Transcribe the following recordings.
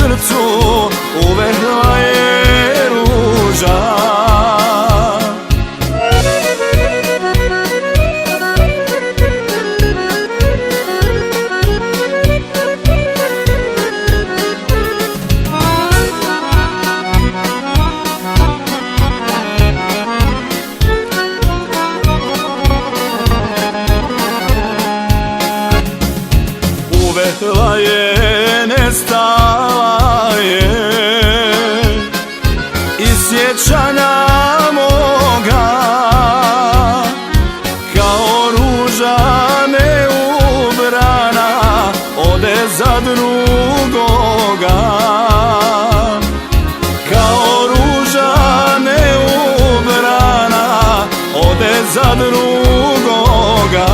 srcu uvehla je ruža. Uvehla je, nestala je iz sjećanja moga, kao ruža neubrana ode za drugoga. Kao ruža neubrana ode za drugoga.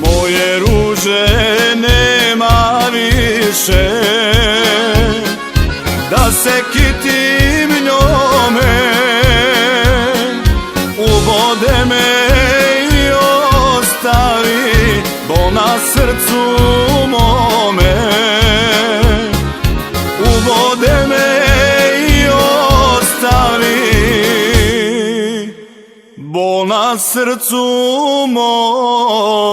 Moje ruže nema više, da se kitim njome, ubode me i ostavi bol na srcu mome. Ubode me i ostavi bol na srcu mome.